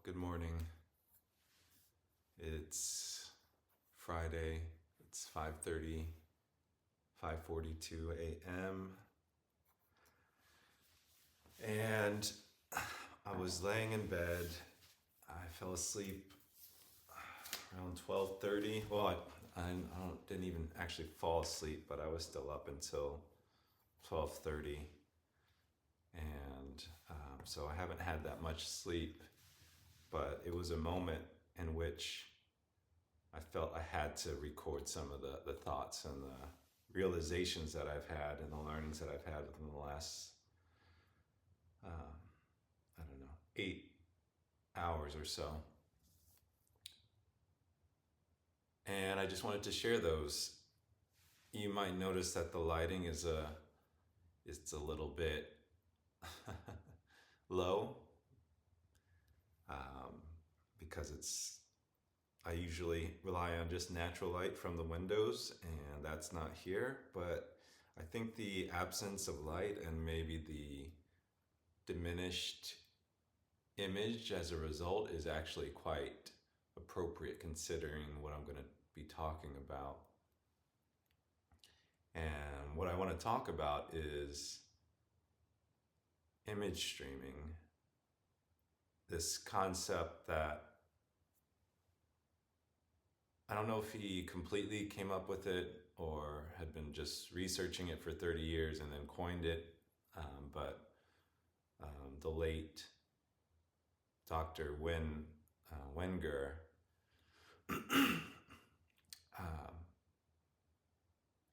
Good morning. It's Friday. It's 5:42 a.m. And I was laying in bed. I fell asleep around 12:30. Well, I didn't even actually fall asleep, but I was still up until 12:30. And so I haven't had that much sleep, but it was a moment in which I felt I had to record some of the thoughts and the realizations that I've had and the learnings that I've had within the last, I don't know, 8 hours or so. And I just wanted to share those. You might notice that the lighting it's a little bit low, because I usually rely on just natural light from the windows, and that's not here. But I think the absence of light and maybe the diminished image as a result is actually quite appropriate considering what I'm going to be talking about. And what I want to talk about is image streaming, this concept that I don't know if he completely came up with it or had been just researching it for 30 years and then coined it, but the late Dr. Wenger,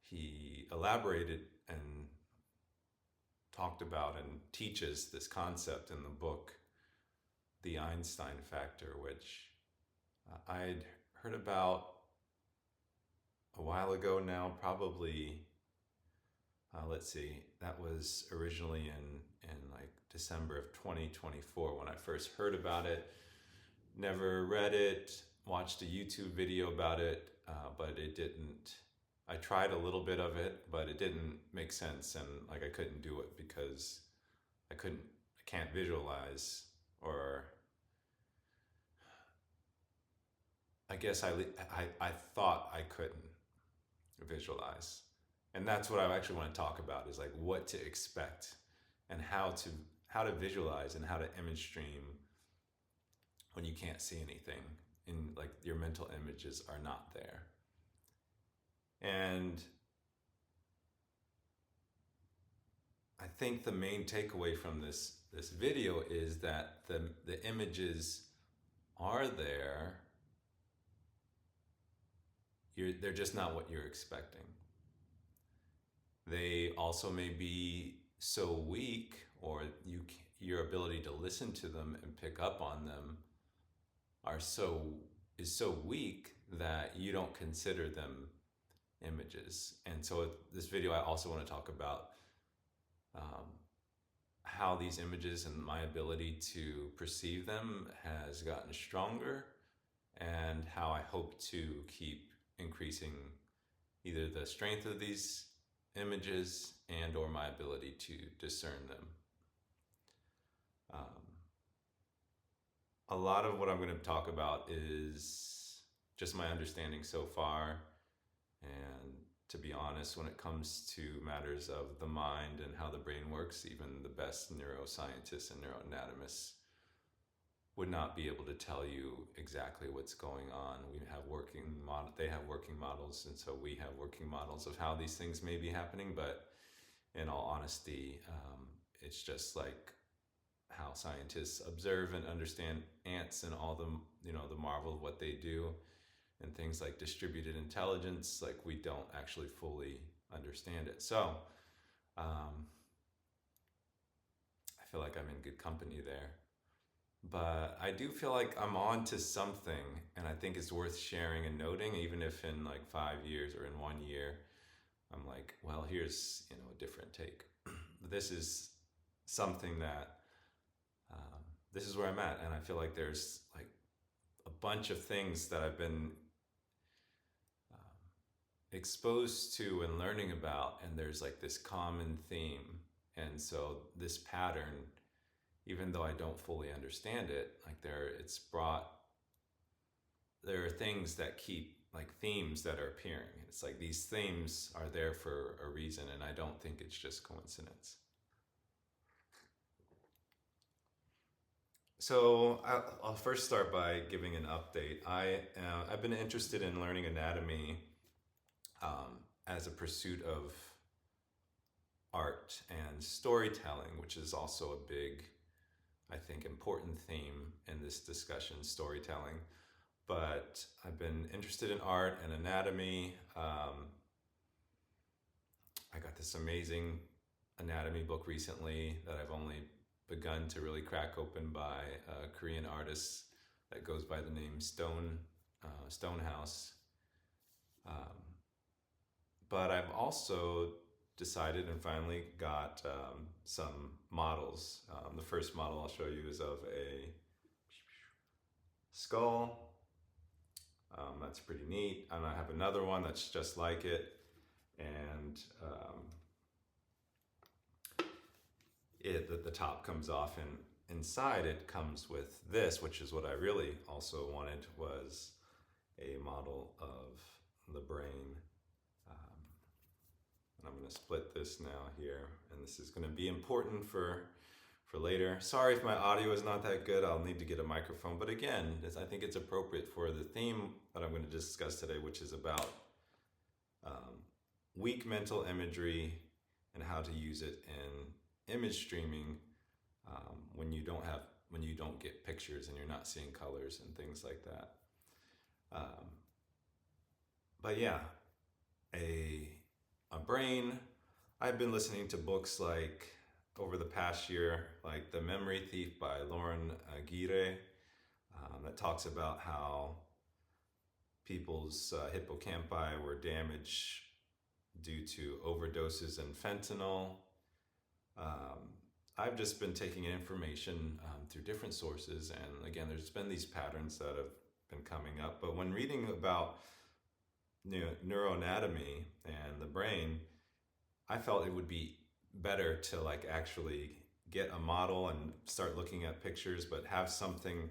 he elaborated and talked about and teaches this concept in the book, The Einstein Factor, which I'd heard about a while ago now, probably, let's see, that was originally in like December of 2024 when I first heard about it. Never read it, watched a YouTube video about it, but it didn't, I tried a little bit of it, but it didn't make sense, and like I couldn't do it because I can't visualize, or I guess I thought I couldn't visualize. And that's what I actually want to talk about, is like what to expect and how to visualize and how to image stream when you can't see anything, and like your mental images are not there. And I think the main takeaway from this video is that the images are there. They're just not what you're expecting. They also may be so weak, or your ability to listen to them and pick up on them is so weak that you don't consider them images. And so this video, I also want to talk about how these images and my ability to perceive them has gotten stronger, and how I hope to keep increasing either the strength of these images and or my ability to discern them. A lot of what I'm going to talk about is just my understanding so far, and to be honest, when it comes to matters of the mind and how the brain works, even the best neuroscientists and neuroanatomists would not be able to tell you exactly what's going on. They have working models, and so we have working models of how these things may be happening. But in all honesty, it's just like how scientists observe and understand ants and all the marvel of what they do, and things like distributed intelligence. Like, we don't actually fully understand it. So I feel like I'm in good company there. But I do feel like I'm on to something, and I think it's worth sharing and noting, even if in like 5 years or in 1 year, I'm like, well, here's a different take. This is something that, this is where I'm at, and I feel like there's like a bunch of things that I've been exposed to and learning about, and there's like this common theme. And so this pattern, even though I don't fully understand it, like there are things that keep, like themes that are appearing. It's like these themes are there for a reason, and I don't think it's just coincidence. So I'll first start by giving an update. I've been interested in learning anatomy as a pursuit of art and storytelling, which is also a big, I think, important theme in this discussion, storytelling. But I've been interested in art and anatomy. I got this amazing anatomy book recently that I've only begun to really crack open, by a Korean artist that goes by the name Stonehouse. But I've also decided and finally got some models. The first model I'll show you is of a skull. That's pretty neat. And I have another one that's just like it. And the top comes off, and inside it comes with this, which is what I really also wanted, was a model of the brain. And I'm going to split this now here, and this is going to be important for later. Sorry if my audio is not that good. I'll need to get a microphone. But again, I think it's appropriate for the theme that I'm going to discuss today, which is about weak mental imagery and how to use it in image streaming when you don't get pictures and you're not seeing colors and things like that. But yeah, a brain. I've been listening to books like over the past year, like The Memory Thief by Lauren Aguirre, that talks about how people's hippocampi were damaged due to overdoses in fentanyl. I've just been taking in information through different sources, and again, there's been these patterns that have been coming up. But when reading about neuroanatomy and the brain, I felt it would be better to like actually get a model and start looking at pictures, but have something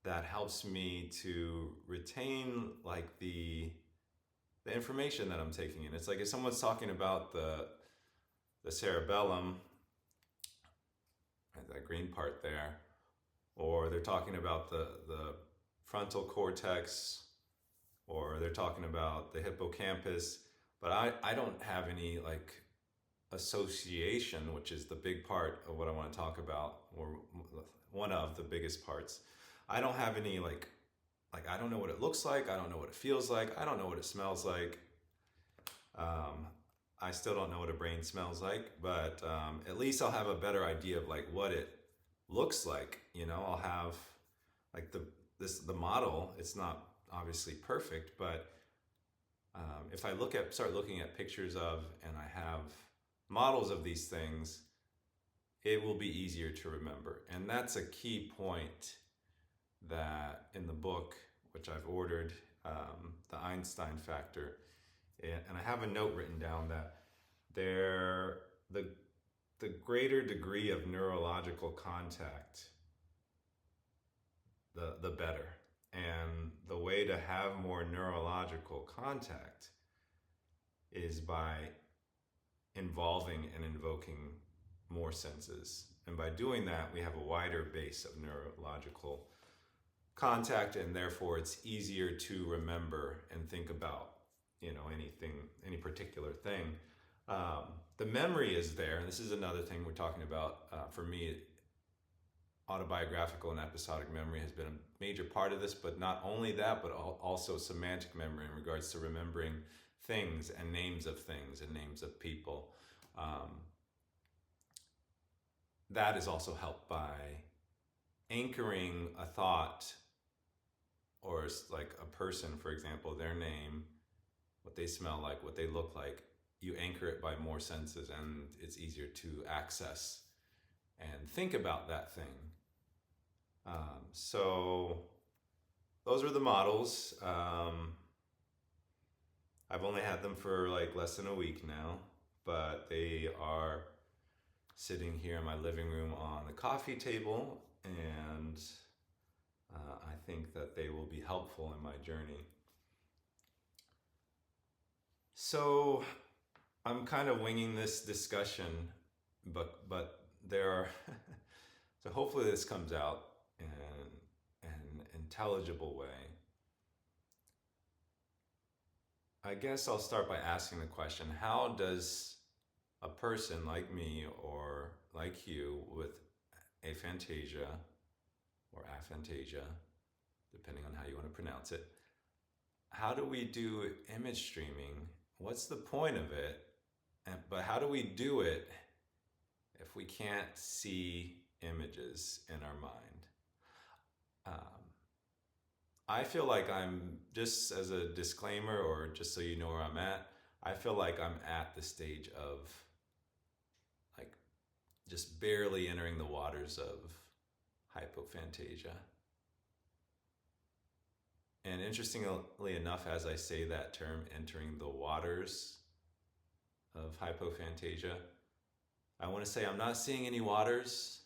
that helps me to retain like the information that I'm taking in. It's like if someone's talking about the cerebellum, that green part there, or they're talking about the frontal cortex, or they're talking about the hippocampus, but I don't have any like association, which is the big part of what I want to talk about, or one of the biggest parts. I don't have any like I don't know what it looks like, I don't know what it feels like, I don't know what it smells like. I still don't know what a brain smells like, but at least I'll have a better idea of like what it looks like. I'll have like the model. It's not obviously perfect, but if I start looking at pictures of, and I have models of these things, it will be easier to remember. And that's a key point that in the book, which I've ordered, the Einstein factor, and I have a note written down that the greater degree of neurological contact, the better. And the way to have more neurological contact is by involving and invoking more senses. And by doing that, we have a wider base of neurological contact, and therefore it's easier to remember and think about, any particular thing. The memory is there, and this is another thing we're talking about. For me, autobiographical and episodic memory has been a major part of this, but not only that, but also semantic memory in regards to remembering things and names of things and names of people. That is also helped by anchoring a thought, or like a person, for example, their name, what they smell like, what they look like. You anchor it by more senses, and it's easier to access and think about that thing. So those are the models. I've only had them for like less than a week now, but they are sitting here in my living room on a coffee table, and I think that they will be helpful in my journey. So I'm kind of winging this discussion, but there are so hopefully this comes out in an intelligible way. I guess I'll start by asking the question, how does a person like me or like you with aphantasia or aphantasia, depending on how you want to pronounce it, how do we do image streaming? What's the point of it? But how do we do it if we can't see images in our mind? I feel like I'm, just as a disclaimer, or just so you know where I'm at, I feel like I'm at the stage of like just barely entering the waters of hypophantasia. And interestingly enough, as I say that term, entering the waters of hypophantasia, I want to say I'm not seeing any waters,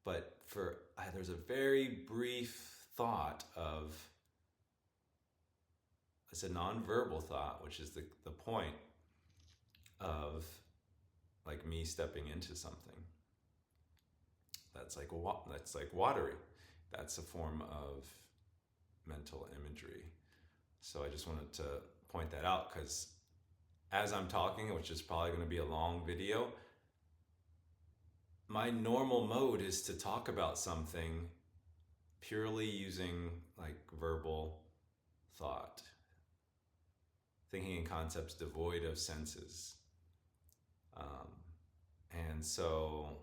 but there's a very brief thought of, it's a nonverbal thought, which is the point of like me stepping into something that's like watery. That's a form of mental imagery. So I just wanted to point that out, because as I'm talking, which is probably going to be a long video, my normal mode is to talk about something purely using like verbal thought, thinking in concepts devoid of senses. And so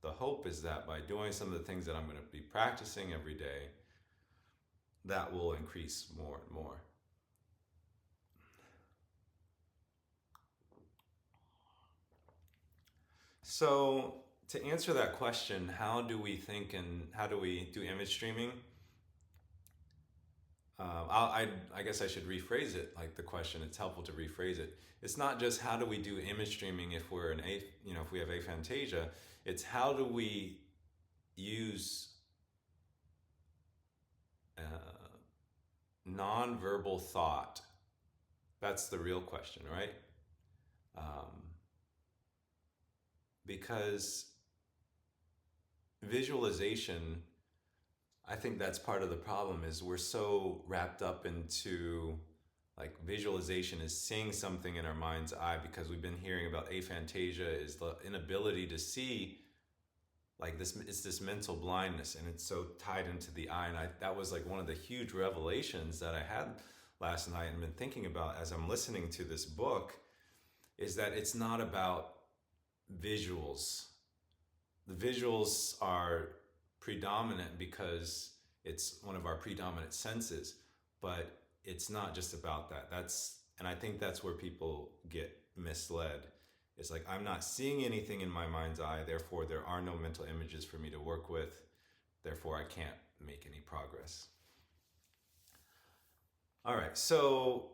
the hope is that by doing some of the things that I'm going to be practicing every day, that will increase more and more. So to answer that question, how do we think and how do we do image streaming? I guess I should rephrase it like the question. It's helpful to rephrase it. It's not just how do we do image streaming if we're if we have aphantasia. It's how do we use nonverbal thought. That's the real question, right? Because visualization, I think that's part of the problem, is we're so wrapped up into like visualization is seeing something in our mind's eye, because we've been hearing about aphantasia is the inability to see, like this, it's this mental blindness, and it's so tied into the eye. And that was like one of the huge revelations that I had last night and been thinking about as I'm listening to this book, is that it's not about visuals. The visuals are predominant because it's one of our predominant senses, but it's not just about that. And I think that's where people get misled. It's like, I'm not seeing anything in my mind's eye, therefore there are no mental images for me to work with, therefore I can't make any progress. All right, so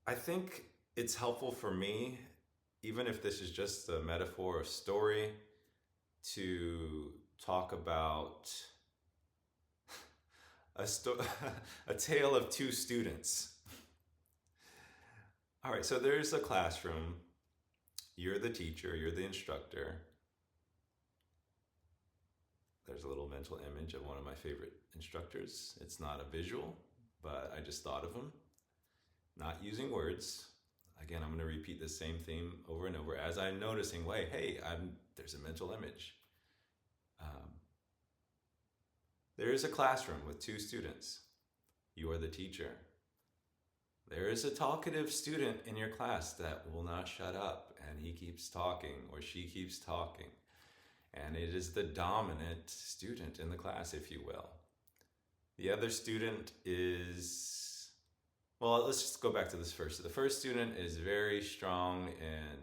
I think it's helpful for me, even if this is just a metaphor or story, to talk about a tale of two students. All right, so there's a classroom. You're the teacher, you're the instructor. There's a little mental image of one of my favorite instructors. It's not a visual, but I just thought of him. Not using words. Again, I'm going to repeat the same theme over and over as I'm noticing, there's a mental image. There is a classroom with two students. You are the teacher. There is a talkative student in your class that will not shut up, and he keeps talking or she keeps talking. And it is the dominant student in the class, if you will. The other student is, well, let's just go back to this first. The first student is very strong in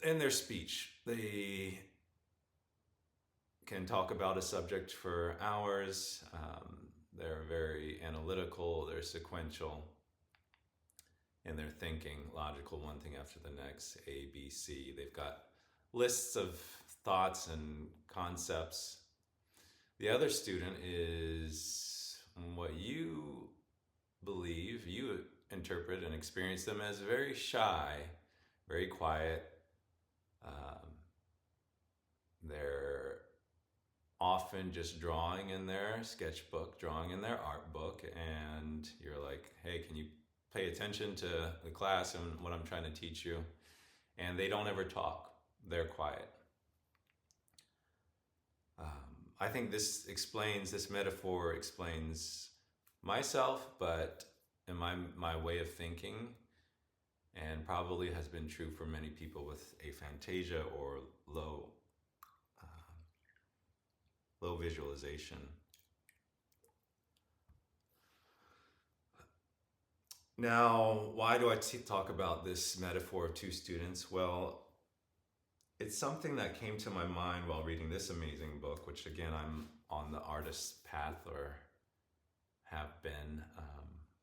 in their speech, they can talk about a subject for hours. They're very analytical, they're sequential. in their thinking, logical, one thing after the next, A, B, C. They've got lists of thoughts and concepts. The other student is what you believe, you interpret and experience them as very shy, very quiet. They're often just drawing in their sketchbook, drawing in their art book, and you're like, hey, can you pay attention to the class and what I'm trying to teach you? And they don't ever talk. They're quiet. I think this metaphor explains myself, but in my way of thinking, and probably has been true for many people with aphantasia or low visualization. Now, why do I talk about this metaphor of two students? Well, it's something that came to my mind while reading this amazing book, which again, I'm on the artist's path, or have been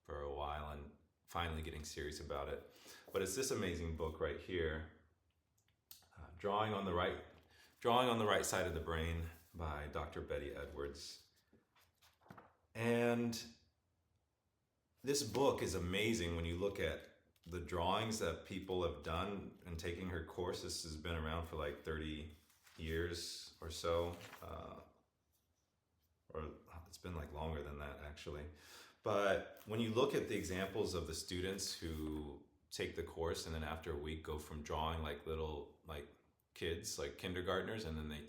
for a while, and finally getting serious about it. But it's this amazing book right here, Drawing on the Right Side of the Brain by Dr. Betty Edwards. And this book is amazing when you look at the drawings that people have done in taking her course. This has been around for like 30 years or so, or it's been like longer than that actually. But when you look at the examples of the students who take the course and then after a week go from drawing like little like kids, like kindergartners, and then they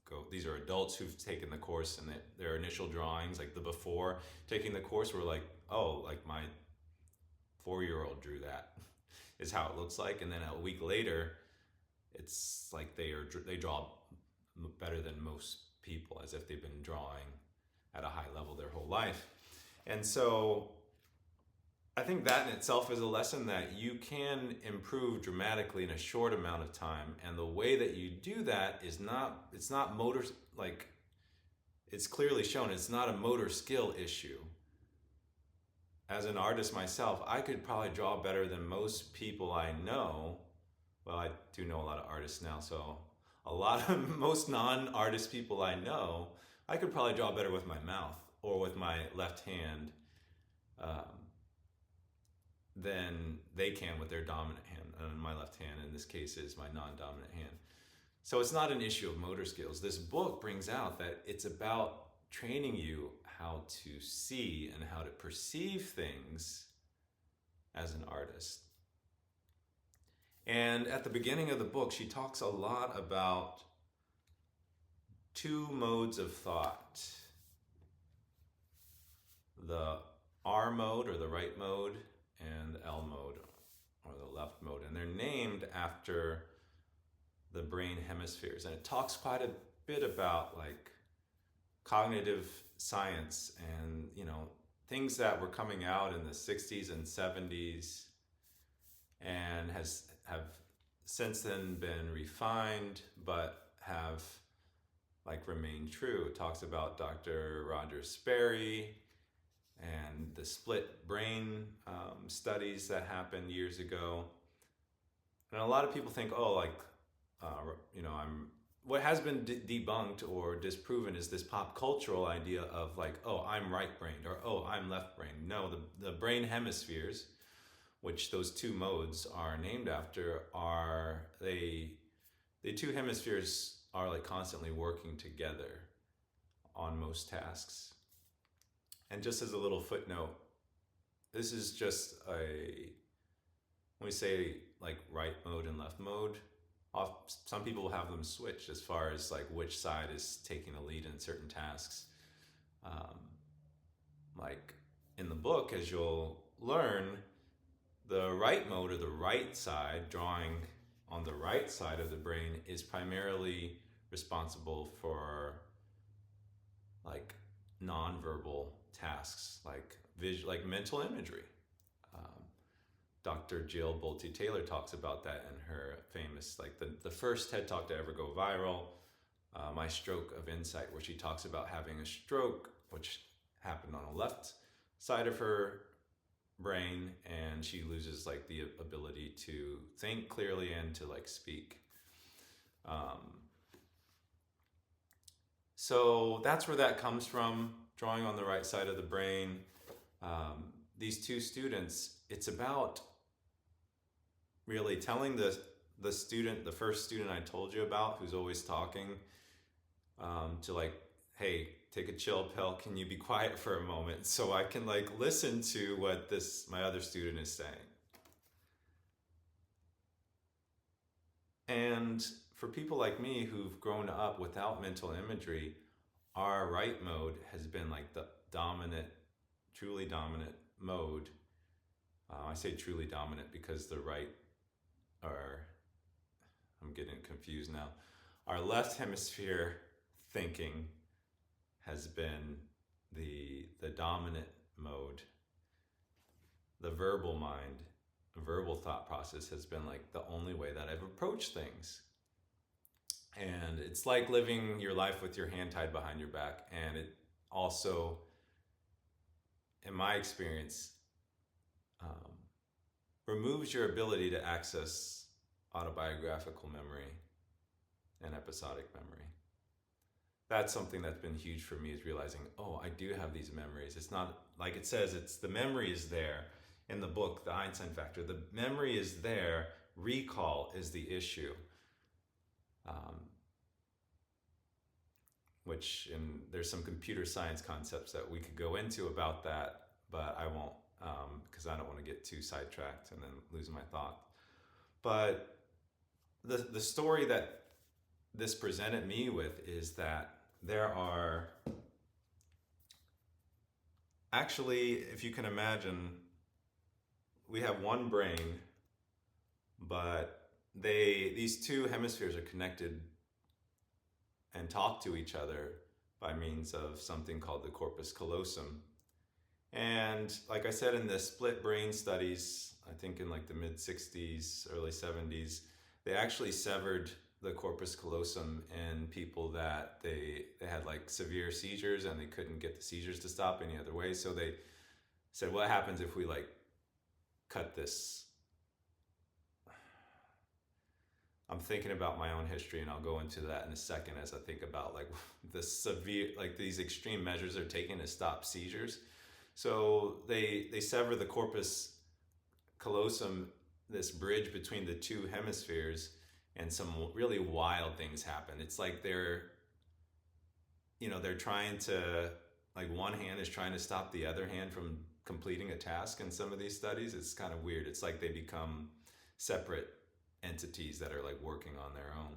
go, these are adults who've taken the course, and their initial drawings, like the before taking the course, were like, oh, like my 4-year-old drew that, is how it looks like. And then a week later, it's like they draw better than most people, as if they've been drawing at a high level their whole life. And so I think that in itself is a lesson that you can improve dramatically in a short amount of time. And the way that you do that is it's not motor, like it's clearly shown, it's not a motor skill issue. As an artist myself, I could probably draw better than most people I know. Well, I do know a lot of artists now, so most non-artist people I know, I could probably draw better with my mouth or with my left hand than they can with their dominant hand. And my left hand, in this case, is my non-dominant hand. So it's not an issue of motor skills. This book brings out that it's about training you how to see and how to perceive things as an artist. And at the beginning of the book, she talks a lot about two modes of thought: the R mode, or the right mode, and the L mode, or the left mode. And they're named after the brain hemispheres. And it talks quite a bit about like cognitive science and, things that were coming out in the 60s and 70s and have since then been refined, but have like remained true. It talks about Dr. Roger Sperry and the split brain studies that happened years ago. And a lot of people think, what has been debunked or disproven is this pop cultural idea of like, oh, I'm right-brained, or oh, I'm left-brained. No, the brain hemispheres, which those two modes are named after, the two hemispheres are like constantly working together on most tasks. And just as a little footnote, this is just when we say like right mode and left mode, some people have them switched as far as like which side is taking the lead in certain tasks. Like in the book, as you'll learn, the right mode, or the right side, drawing on the right side of the brain, is primarily responsible for like nonverbal tasks, like mental imagery. Dr. Jill Bolte Taylor talks about that in her famous, like the first TED Talk to ever go viral, My Stroke of Insight, where she talks about having a stroke, which happened on the left side of her brain, and she loses like the ability to think clearly and to like speak. So that's where that comes from, drawing on the right side of the brain. These two students, it's about really telling the student, the first student I told you about, who's always talking, to like, hey, take a chill pill. Can you be quiet for a moment so I can like listen to what my other student is saying? And for people like me who've grown up without mental imagery, our right mode has been like the dominant, truly dominant mode. I say truly dominant because the right, I'm getting confused now. Our left hemisphere thinking has been the dominant mode. The verbal mind, verbal thought process has been like the only way that I've approached things. And it's like living your life with your hand tied behind your back. And it also, in my experience, removes your ability to access autobiographical memory and episodic memory. That's something that's been huge for me, is realizing, oh, I do have these memories. It's not like it says, it's the memory is there in the book, The Einstein Factor. The memory is there, recall is the issue. There's some computer science concepts that we could go into about that, but I won't, because I don't want to get too sidetracked and then lose my thought. But the story that this presented me with is that there are actually, if you can imagine, we have one brain, but these two hemispheres are connected and talk to each other by means of something called the corpus callosum. And like I said, in the split brain studies, I think in like the mid 60s, early 70s, they actually severed the corpus callosum in people that they had like severe seizures and they couldn't get the seizures to stop any other way. So they said, what happens if we like cut this? I'm thinking about my own history, and I'll go into that in a second as I think about like the severe, like these extreme measures they're taking to stop seizures. So they sever the corpus callosum, this bridge between the two hemispheres, and some really wild things happen. It's like they're trying to, like one hand is trying to stop the other hand from completing a task in some of these studies. It's kind of weird. It's like they become separate entities that are like working on their own.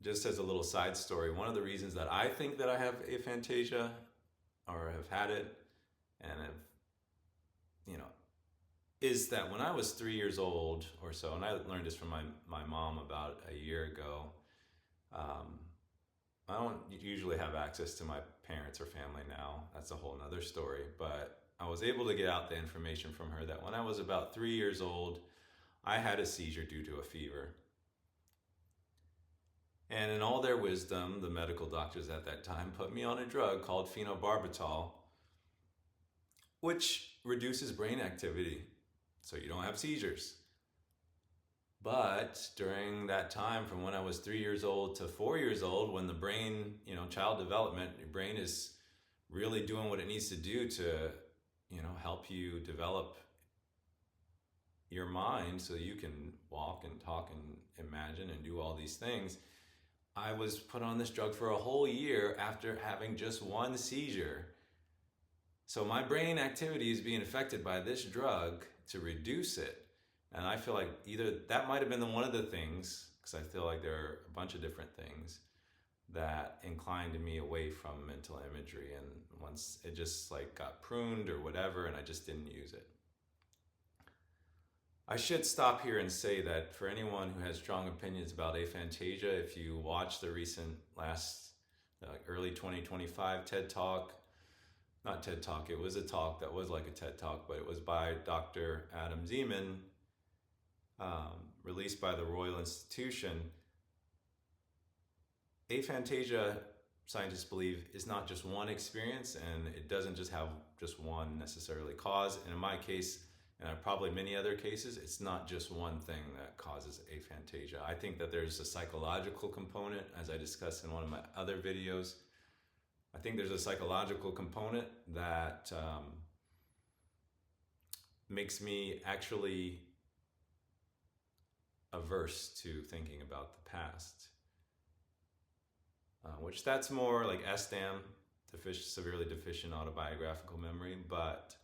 Just as a little side story, one of the reasons that I think that I have aphantasia, or have had it, and have, is that when I was 3 years old or so, and I learned this from my mom about a year ago, I don't usually have access to my parents or family now. That's a whole nother story. But I was able to get out the information from her that when I was about 3 years old, I had a seizure due to a fever. And in all their wisdom, the medical doctors at that time put me on a drug called phenobarbital, which reduces brain activity, so you don't have seizures. But during that time, from when I was 3 years old to 4 years old, when the brain, child development, your brain is really doing what it needs to do to, help you develop your mind so you can walk and talk and imagine and do all these things. I was put on this drug for a whole year after having just one seizure. So my brain activity is being affected by this drug to reduce it. And I feel like either that might have been one of the things, because I feel like there are a bunch of different things that inclined me away from mental imagery. And once it just like got pruned or whatever, and I just didn't use it. I should stop here and say that for anyone who has strong opinions about aphantasia, if you watch the recent early 2025 TED Talk, not TED Talk, it was a talk that was like a TED Talk, but it was by Dr. Adam Zeman, released by the Royal Institution. Aphantasia, scientists believe is not just one experience, and it doesn't just have just one necessarily cause. And in my case, and probably many other cases, it's not just one thing that causes aphantasia. I think that there's a psychological component, as I discussed in one of my other videos. I think there's a psychological component that makes me actually averse to thinking about the past. Which that's more like SDAM, severely deficient autobiographical memory, but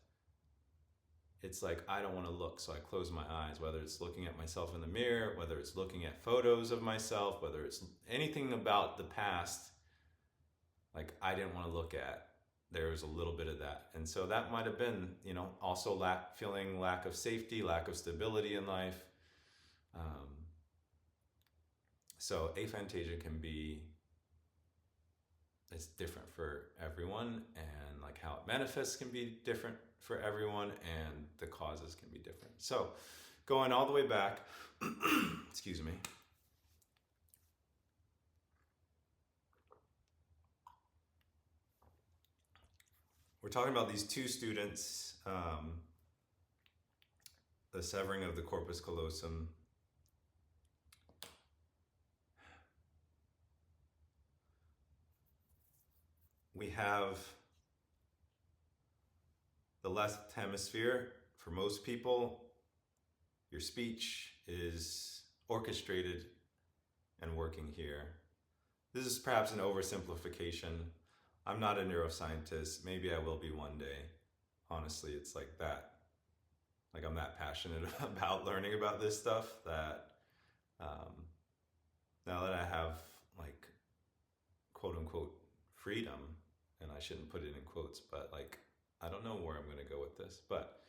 it's like I don't want to look, so I close my eyes, whether it's looking at myself in the mirror, whether it's looking at photos of myself, whether it's anything about the past, like I didn't want to look at. There was a little bit of that. And so that might have been, also feeling lack of safety, lack of stability in life. So aphantasia it's different for everyone, and like how it manifests can be different for everyone, and the causes can be different. So going all the way back, excuse me. We're talking about these two students, the severing of the corpus callosum. We have the left hemisphere. For most people, your speech is orchestrated and working here. This is perhaps an oversimplification. I'm not a neuroscientist. Maybe I will be one day. Honestly, it's like that. Like I'm that passionate about learning about this stuff that now that I have like quote unquote freedom, and I shouldn't put it in quotes, but like I don't know where I'm going to go with this, but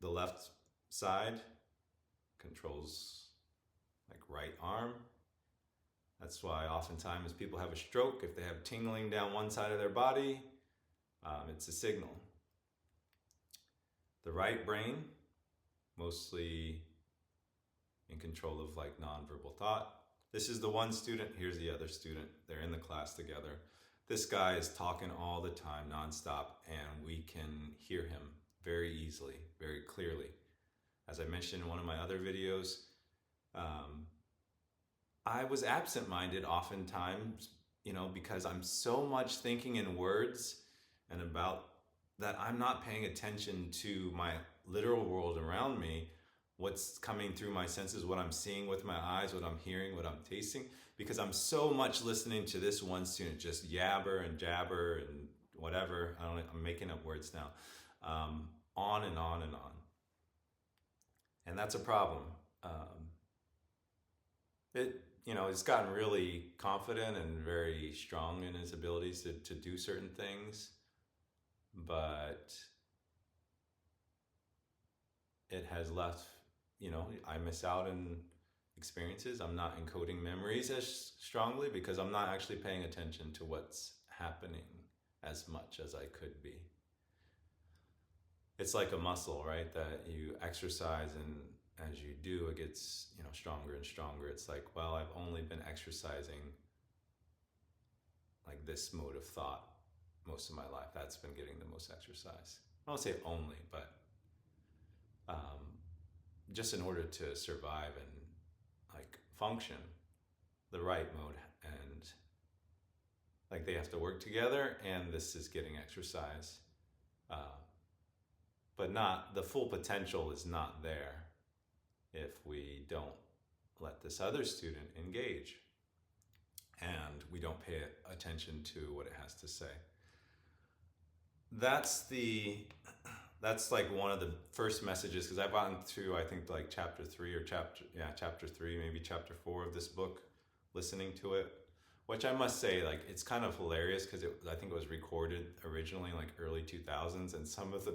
the left side controls like right arm. That's why oftentimes people have a stroke. If they have tingling down one side of their body, it's a signal. The right brain, mostly in control of like nonverbal thought. This is the one student, here's the other student. They're in the class together. This guy is talking all the time, nonstop, and we can hear him very easily, very clearly. As I mentioned in one of my other videos, I was absent-minded oftentimes, because I'm so much thinking in words and about that I'm not paying attention to my literal world around me, what's coming through my senses, what I'm seeing with my eyes, what I'm hearing, what I'm tasting, because I'm so much listening to this one student just yabber and jabber and whatever. I'm making up words now. On and on and on. And that's a problem. He's gotten really confident and very strong in his abilities to do certain things, but it has left, I miss out on experiences. I'm not encoding memories as strongly because I'm not actually paying attention to what's happening as much as I could be. It's like a muscle, right? That you exercise, and as you do, it gets, stronger and stronger. It's like, well, I've only been exercising like this mode of thought most of my life. That's been getting the most exercise. I won't say only, but just in order to survive and like function, the right mode, and like they have to work together, and this is getting exercise. But not, the full potential is not there if we don't let this other student engage and we don't pay attention to what it has to say. That's like one of the first messages, because I've gotten through, I think, like chapter 3, maybe chapter 4 of this book, listening to it, which I must say, like, it's kind of hilarious because I think it was recorded originally in like early 2000s, and some of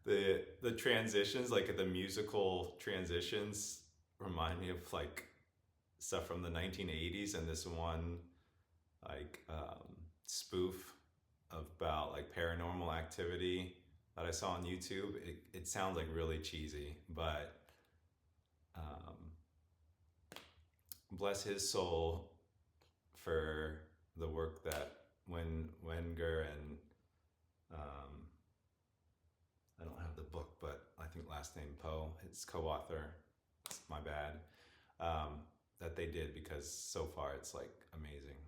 the transitions, like the musical transitions, remind me of like stuff from the 1980s, and this one like spoof about like paranormal activity that I saw on YouTube. It sounds like really cheesy, but bless his soul for the work that Wenger and I don't have the book, but I think last name Poe, his co-author, my bad, that they did, because so far it's like amazing.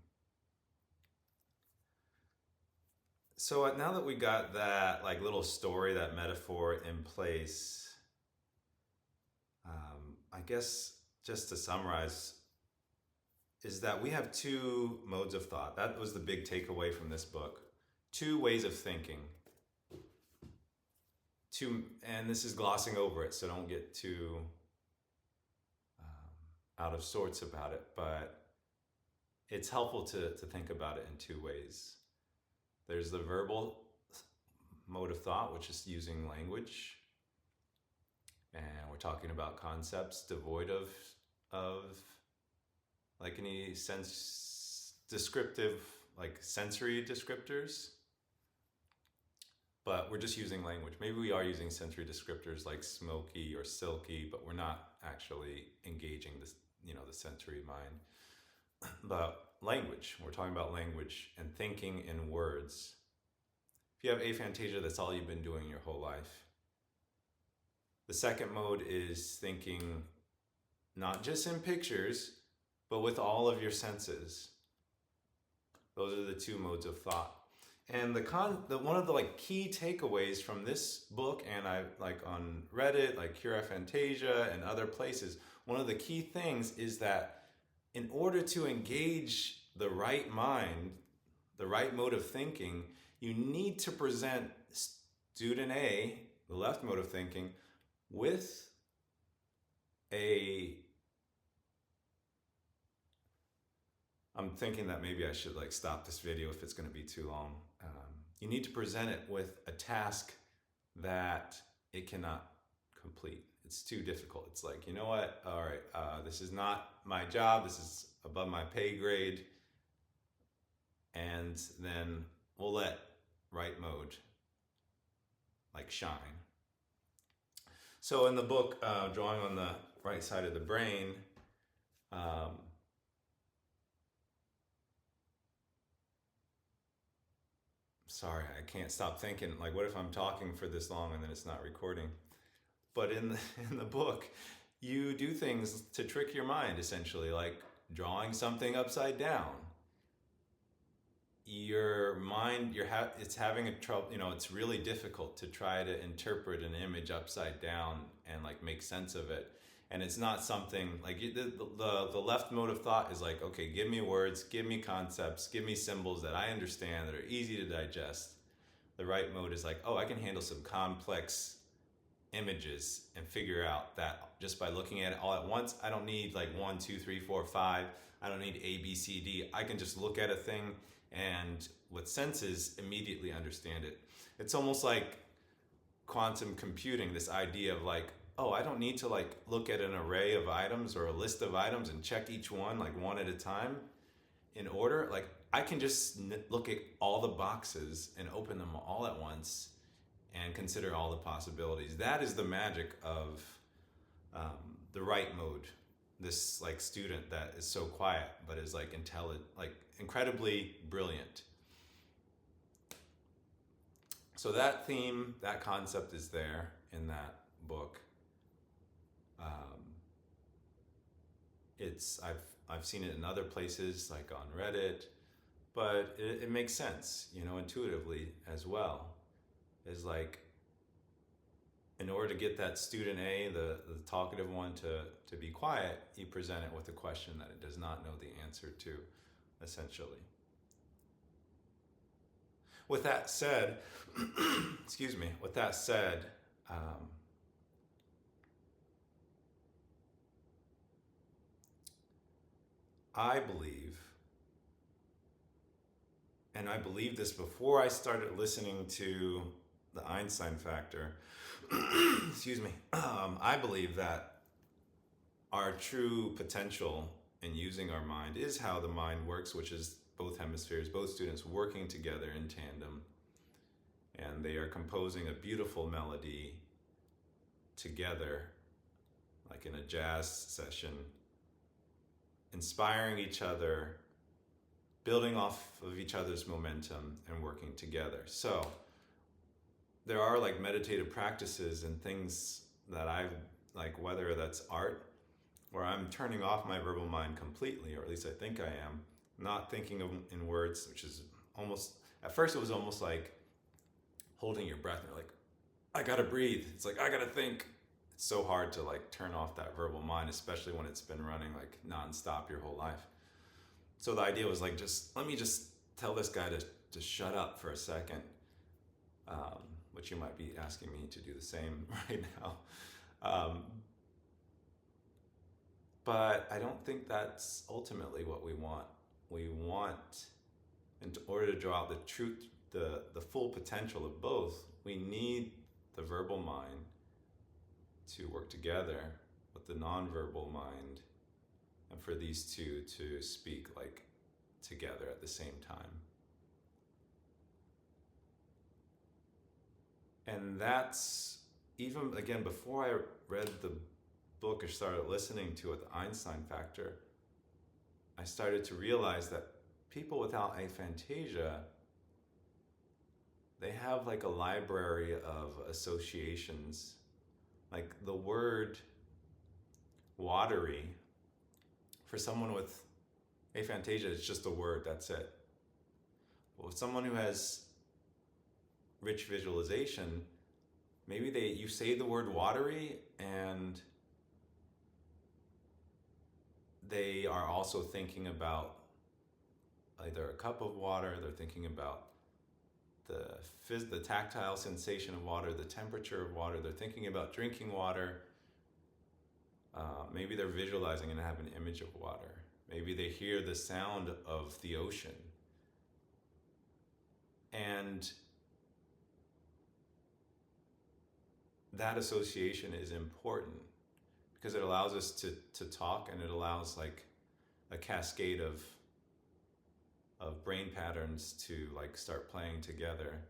So now that we got that like little story, that metaphor in place, I guess just to summarize, is that we have two modes of thought. That was the big takeaway from this book. Two ways of thinking. And this is glossing over it, so don't get too out of sorts about it, but it's helpful to think about it in two ways. There's the verbal mode of thought, which is using language, and we're talking about concepts devoid of like any descriptive, like sensory descriptors, but we're just using language. Maybe we are using sensory descriptors like smoky or silky, but we're not actually engaging the sensory mind. But language, we're talking about language and thinking in words. If you have aphantasia, that's all you've been doing your whole life. The second mode is thinking not just in pictures, but with all of your senses. Those are the two modes of thought. And one of the like key takeaways from this book, and I like on Reddit, like Cure Aphantasia and other places, one of the key things is that in order to engage the right mind, the right mode of thinking, you need to present student A, the left mode of thinking, with I'm thinking that maybe I should like stop this video if it's going to be too long. You need to present it with a task that it cannot complete. It's too difficult. It's like, you know what? All right, this is not my job. This is above my pay grade. And then we'll let right mode like shine. So in the book, Drawing on the Right Side of the Brain, sorry, I can't stop thinking, like, what if I'm talking for this long and then it's not recording? But in the book, you do things to trick your mind, essentially, like drawing something upside down. Your mind, it's having a trouble, it's really difficult to try to interpret an image upside down and like make sense of it. And it's not something like the left mode of thought is like, okay, give me words, give me concepts, give me symbols that I understand, that are easy to digest. The right mode is like, oh, I can handle some complex images and figure out that just by looking at it all at once. I don't need like 1, 2, 3, 4, 5. I don't need A, B, C, D. I can just look at a thing and with senses immediately understand it. It's almost like quantum computing, this idea of like, oh, I don't need to like look at an array of items or a list of items and check each one like one at a time in order. Like I can just look at all the boxes and open them all at once and consider all the possibilities. That is the magic of the right mode. This like student that is so quiet but is like intelligent, like incredibly brilliant. So that theme, that concept is there in that book. I've seen it in other places, like on Reddit, but it makes sense, intuitively as well. Is like, in order to get that student A, the talkative one, to be quiet, you present it with a question that it does not know the answer to, essentially. With that said, excuse me, with that said, I believe, and I believed this before I started listening to the Einstein factor, excuse me, I believe that our true potential in using our mind is how the mind works, which is both hemispheres, both students working together in tandem, and they are composing a beautiful melody together, like in a jazz session, inspiring each other, building off of each other's momentum, and working together. So there are like meditative practices and things that I've like, whether that's art, where I'm turning off my verbal mind completely, or at least I think I am, not thinking of in words, which is almost, at first it was almost like holding your breath and you're like, I gotta breathe. It's like, I gotta think. It's so hard to like turn off that verbal mind, especially when it's been running like nonstop your whole life. So the idea was like, let me just tell this guy to shut up for a second, which you might be asking me to do the same right now. But I don't think that's ultimately what we want. We want, in order to draw out the truth, the full potential of both, we need the verbal mind to work together with the nonverbal mind, and for these two to speak like together at the same time. And that's, even again, before I read the book or started listening to it, the Einstein Factor, I started to realize that people without aphantasia, they have like a library of associations. Like the word watery, for someone with aphantasia, it's just a word, that's it. But with someone who has rich visualization, maybe you say the word watery and they are also thinking about either a cup of water, they're thinking about the tactile sensation of water, the temperature of water, they're thinking about drinking water. Maybe they're visualizing and have an image of water. Maybe they hear the sound of the ocean. And that association is important because it allows us to talk, and it allows like a cascade of brain patterns to like start playing together.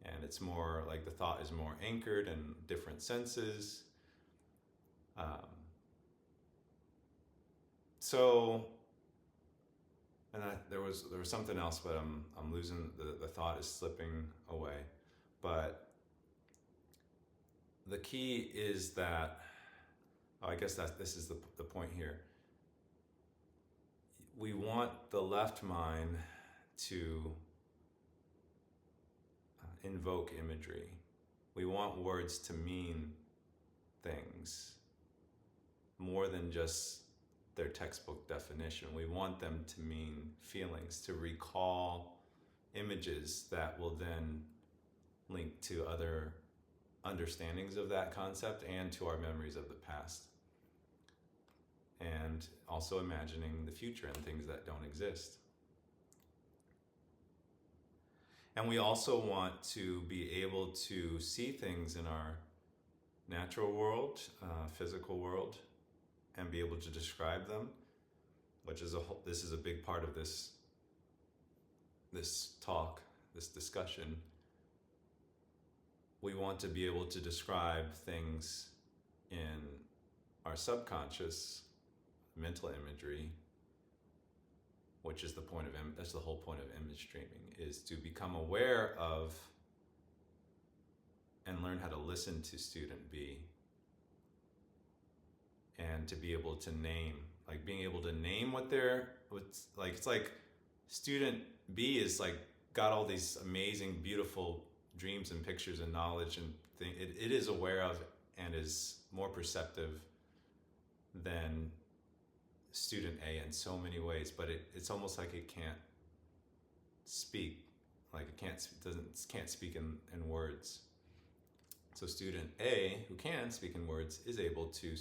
And it's more like the thought is more anchored in different senses. There was something else, but I'm losing the thought is slipping away. But the key is that, I guess this is the point here. We want the left mind to invoke imagery. We want words to mean things more than just their textbook definition. We want them to mean feelings, to recall images that will then link to other understandings of that concept and to our memories of the past. And also imagining the future and things that don't exist. And we also want to be able to see things in our natural world, physical world, and be able to describe them, which is this is a big part of this talk, this discussion. We want to be able to describe things in our subconscious mental imagery, which is that's the whole point of image streaming, is to become aware of and learn how to listen to student B, and to be able to name, like being able to name it's like student B is like got all these amazing, beautiful dreams and pictures and knowledge and it is aware of and is more perceptive than student A in so many ways, but it's almost like it can't speak, like it can't speak in words. So student A, who can speak in words, is able to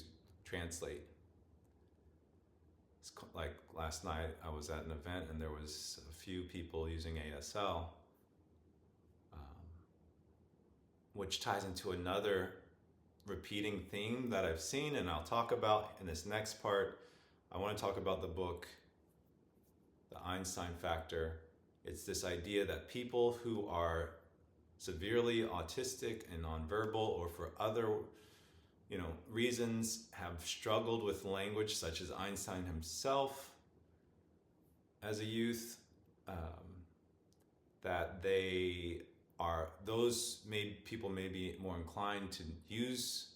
translate. It's like last night I was at an event and there was a few people using ASL, which ties into another repeating theme that I've seen and I'll talk about in this next part. I want to talk about the book, The Einstein Factor. It's this idea that people who are severely autistic and nonverbal, or for other reasons, have struggled with language, such as Einstein himself, as a youth, that people may be more inclined to use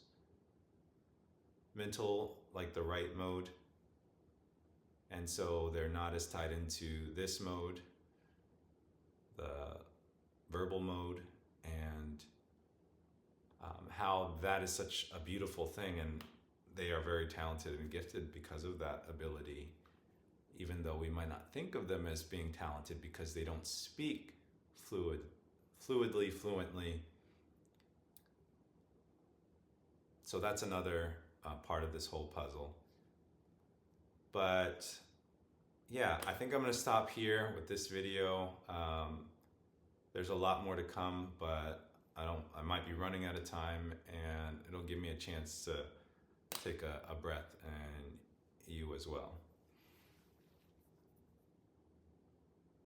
mental, like the right mode, and so they're not as tied into this mode, the verbal mode, and how that is such a beautiful thing, and they are very talented and gifted because of that ability, even though we might not think of them as being talented because they don't speak fluently. So that's another part of this whole puzzle. But yeah, I think I'm going to stop here with this video. There's a lot more to come, but I might be running out of time, and it'll give me a chance to take a breath, and you as well.